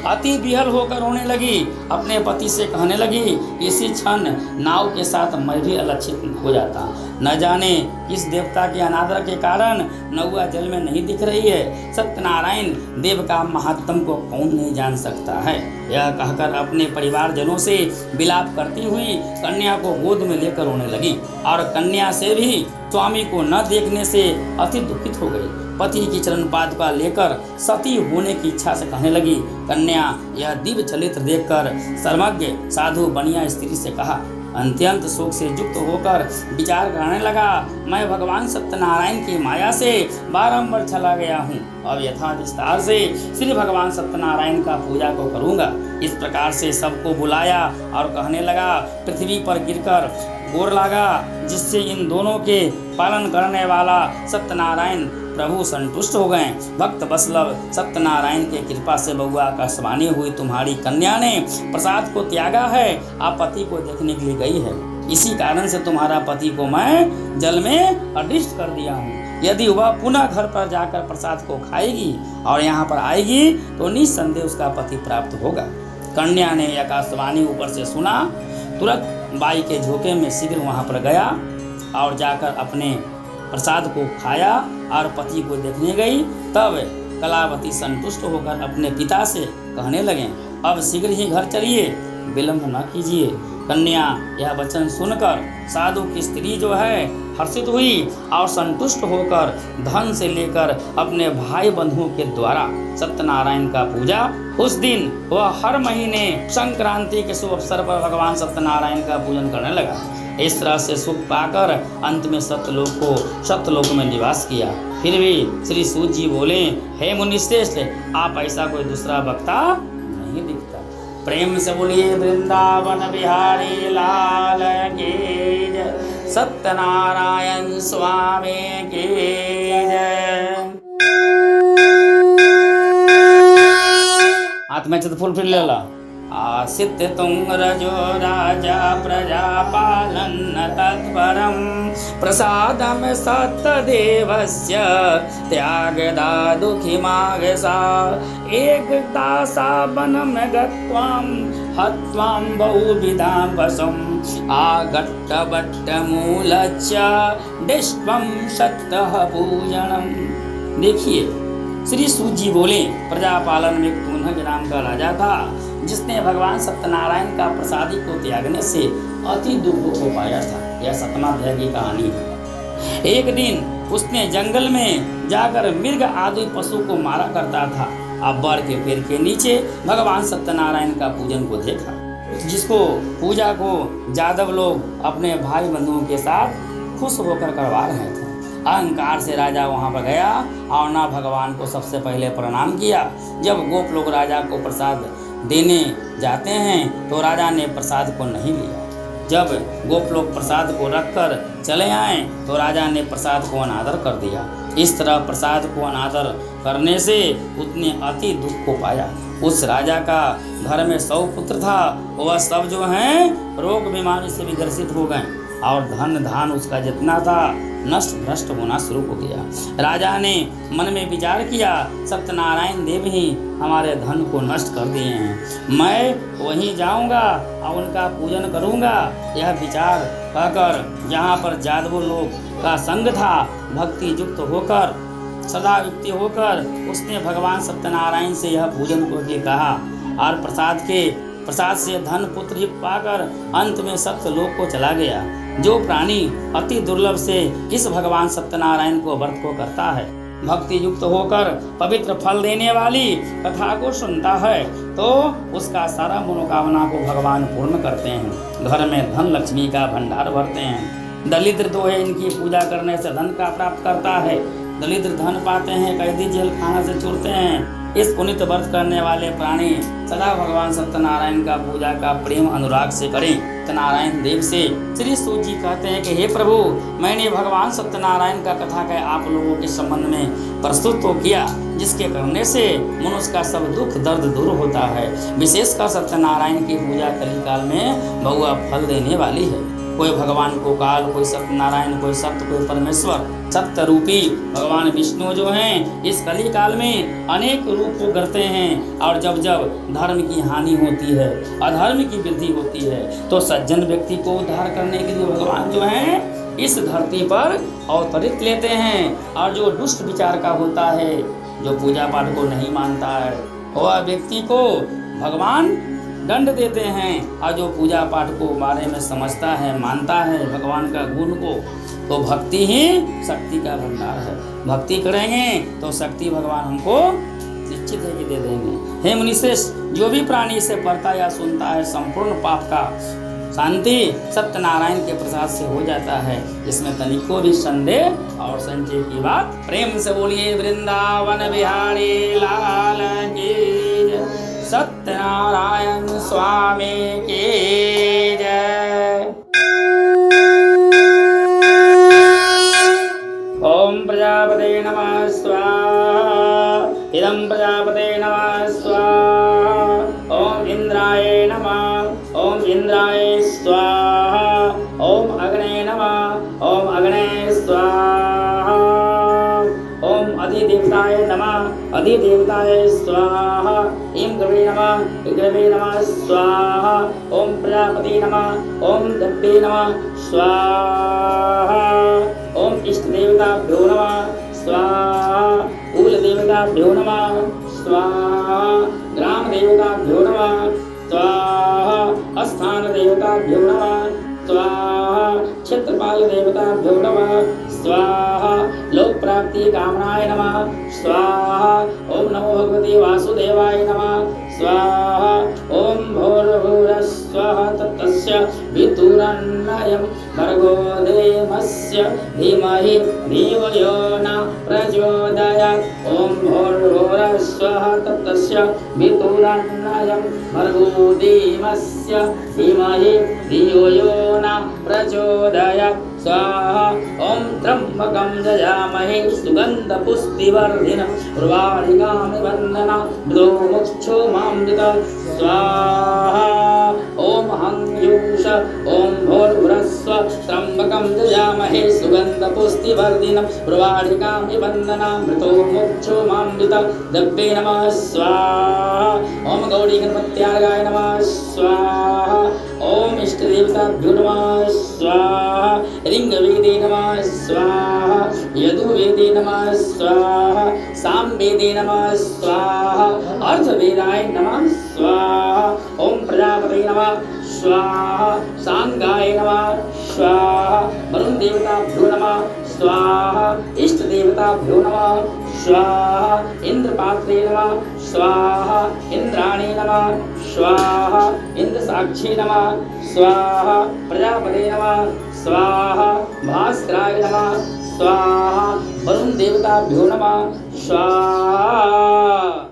अति विहल होकर रोने लगी। अपने पति से कहने लगी, इसी क्षण नाव के साथ मैं भी अलक्षित हो जाता। न जाने इस देवता के अनादर के कारण नौआ जल में नहीं दिख रही है। सत्यनारायण देव का महात्म को कौन नहीं जान सकता है। यह कहकर अपने परिवारजनों से विलाप करती हुई कन्या को गोद में लेकर रोने लगी और कन्या से भी स्वामी को न देखने से अति दुखित हो गई। पति की चरण पादुका लेकर सती होने की इच्छा से कहने लगी। कन्या यह दिव्य चरित्र देखकर सर्वज्ञ साधु बनिया स्त्री से कहा। अत्यंत शोक से युक्त होकर विचार करने लगा, मैं भगवान सत्यनारायण की माया से बारंबार चला गया हूँ। अब यथा विस्तार से श्री भगवान सत्यनारायण का पूजा को करूँगा। इस प्रकार से सबको बुलाया और कहने लगा, पृथ्वी पर गिरकर गोर लगा, जिससे इन दोनों के पालन करने वाला सत्यनारायण प्रभु संतुष्ट हो गए। भक्त बसलव सत्यनारायण के कृपा से बहुआ आकाशवाणी हुई, तुम्हारी कन्या ने प्रसाद को त्यागा है, आप पति को देखने के लिए गई है। इसी कारण से तुम्हारा पति को मैं जल में अदृष्ट कर दिया हूँ। यदि वह पुनः घर पर जाकर प्रसाद को खाएगी और यहाँ पर आएगी तो निस्संदेह उसका पति प्राप्त होगा। कन्या ने आकाशवाणी ऊपर से सुना, तुरंत बाई के झोंके में शीघ्र वहाँ पर गया और जाकर अपने प्रसाद को खाया और पति को देखने गई। तब कलावती संतुष्ट होकर अपने पिता से कहने लगे, अब शीघ्र ही घर चलिए, विलंब न कीजिए। कन्या यह वचन सुनकर साधु की स्त्री जो है हर्षित हुई और संतुष्ट होकर धन से लेकर अपने भाई बंधुओं के द्वारा सत्यनारायण का पूजा उस दिन वह हर महीने संक्रांति के शुभ अवसर पर भगवान सत्यनारायण का पूजन करने लगा। इस तरह से सुख पाकर अंत में सत्यलोक में निवास किया। फिर भी श्री सूत जी बोले, हे मुनिश्रेष्ठ, आप ऐसा कोई दूसरा वक्ता नहीं दिखता। प्रेम से बोलिए वृंदावन बिहारी लाल की जय, सत्यनारायण स्वामी की जय। हाथ में फूल फिर ले ला। आसित तुंग रजो राजा प्रजा पालन तत्परम, प्रसादम सत्यदेवस्य त्यागदा दुखी मागसा, एकता सावनम गत्वां हत्वां बहुविधां वशं, आगट्टवट्ट मूलस्य दिष्ट्वं सत्यः पूजनम। देखिए श्री सूत जी बोले, प्रजापालन में तुंग नाम का राजा था, जिसने भगवान सत्यनारायण का प्रसादी को त्यागने से अति दुख को पाया था। यह सतमा अध्याय की कहानी है। एक दिन उसने जंगल में जाकर मृग आदि पशु को मारा करता था। अब बड़ के पेड़ के नीचे भगवान सत्यनारायण का पूजन को देखा, जिसको पूजा को यादव लोग अपने भाई बंधुओं के साथ खुश होकर करवा रहे थे। अहंकार से राजा वहां पर गया और ना भगवान को सबसे पहले प्रणाम किया। जब गोप लोग राजा को प्रसाद देने जाते हैं तो राजा ने प्रसाद को नहीं लिया। जब गोप लोग प्रसाद को रखकर चले आए तो राजा ने प्रसाद को अनादर कर दिया। इस तरह प्रसाद को अनादर करने से उसने अति दुख को पाया। उस राजा का घर में 100 पुत्र था, वह सब जो हैं रोग बीमारी से भी ग्रसित हो गए और धन धान उसका जितना था नष्ट भ्रष्ट होना शुरू हो गया। राजा ने मन में विचार किया, सत्यनारायण देव ही हमारे धन को नष्ट कर दिए हैं, मैं वहीं जाऊंगा और उनका पूजन करूंगा। यह विचार कहकर जहाँ पर जादू लोग का संग था, भक्ति युक्त होकर सदा युक्ति होकर उसने भगवान सत्यनारायण से यह पूजन को भी कहा और प्रसाद से धन पुत्र युक्त पाकर अंत में सत्य लोक को चला गया। जो प्राणी अति दुर्लभ से इस भगवान सत्यनारायण को व्रत को करता है, भक्ति युक्त होकर पवित्र फल देने वाली कथा को सुनता है, तो उसका सारा मनोकामना को भगवान पूर्ण करते हैं। घर में धन लक्ष्मी का भंडार भरते हैं। दलिद्र तो है, इनकी पूजा करने से धन का प्राप्त करता है। दलिद्र धन पाते हैं, कैदी जेल खाना से छूटते हैं। इस पुनित व्रत करने वाले प्राणी सदा भगवान सत्यनारायण का पूजा का प्रेम अनुराग से करें। सत्यनारायण देव से श्री सूत जी कहते हैं कि हे प्रभु, मैंने भगवान सत्यनारायण का कथा का आप लोगों के संबंध में प्रस्तुत तो किया, जिसके करने से मनुष्य का सब दुख दर्द दूर होता है। विशेषकर सत्यनारायण की पूजा कलिकाल में बहुआ फल देने वाली है। कोई भगवान को काल, कोई सत्यनारायण, कोई सत्य, कोई परमेश्वर। सत्य रूपी भगवान विष्णु जो हैं इस कली काल में अनेक रूप को करते हैं, और जब जब धर्म की हानि होती है, अधर्म की वृद्धि होती है, तो सज्जन व्यक्ति को उद्धार करने के लिए भगवान जो हैं इस धरती पर अवतरित लेते हैं। और जो दुष्ट विचार का होता है, जो पूजा पाठ को नहीं मानता है, वह व्यक्ति को भगवान दंड देते हैं। और जो पूजा पाठ को बारे में समझता है, मानता है भगवान का गुण को, तो भक्ति ही शक्ति का भंडार है। भक्ति करेंगे तो शक्ति भगवान हमको निश्चित है कि दे देंगे। हे मुनिश्रेष्ठ, जो भी प्राणी इसे पढ़ता या सुनता है, संपूर्ण पाप का शांति सत्यनारायण के प्रसाद से हो जाता है। इसमें तनिको भी संदेह और संशय की बात। प्रेम से बोलिए वृंदावन बिहारी लाल की जय, सत्यनारायण स्वामी की जय। ओम प्रजापते नमः स्वाहा, इदं प्रजापते नमः स्वाहा। ओम इंद्राय नमः, ओम इंद्राय स्वाहा। ओम अग्ने नमः, ओम अग्ने स्वाहा। ओम अधिदेवताय नमः, अधिदेवताय स्वाहा। ईं गवे नमः, गवे नमः स्वाहा। ओम प्रजापते नमः, ओम दत्ते नमः स्वाहा। ओम इष्ट देवताभ्यो नमः स्वाहा। कुल देवताभ्यो नमः स्वाहा। ग्राम देवताभ्यो नमः स्वाहा। स्थान देवताभ्यो नमः स्वाहा। क्षेत्रपाल देवताभ्यो नमः स्वाहा। लोक प्राप्ति कामनाय नमः स्वाहा। ओम नमो भगवते वासुदेवाय नमः स्वाहा। ओम भूर्भुवस्सुवः तत्तस्य वितुरन्नयं भर्गो देवस्य धीमहि धियो यो न प्रचोदयात्। ओम भूर्भुवस्सुवः तत्तस्य वितुरन्नयं भर्गो देवस्य धीमहि धियो यो न प्रचोदयात्। स्वाहा। ओम त्र्यंबकं यजामहे सुगंधपुष्टिवर्धिनं उर्वारुकमिव वन्दना मृदोमुक्षोमामृत स्वाहा। ओम हंयूष ओम भूर्भुवस्सुवः त्र्यंबकं यजामहे सुगंधपुष्टिवर्धिनं उर्वारुकमिव वन्दना मृदोमुक्षोमामृत दब्बे नमः स्वाहा। ओम गौरी गणपत्यार्गाय नमः स्वाहा। ओम इष्ट देवताभ्यो नमः स्वाहा। लिंगवेदे नमः स्वाहा। यदुवेदे नमः स्वाहा। सामवेदे नमः स्वाहा। अर्थवेदाय नमः स्वाहा। ओम प्रजापते नमः स्वाहा। सांगाय नमः स्वाहा। वरुण देवताभ्यो नमः स्वाहा। इष्ट देवताभ्यो नमः स्वाहा। इंद्रपात्रे नमः स्वाहा। इंद्राणी नमः स्वाहा। इंद्र साक्षी नमः स्वाहा। प्रजापते नमः स्वाहा। भास्कराय नमः स्वाहा। वरुण देवताभ्यो नमः स्वाहा।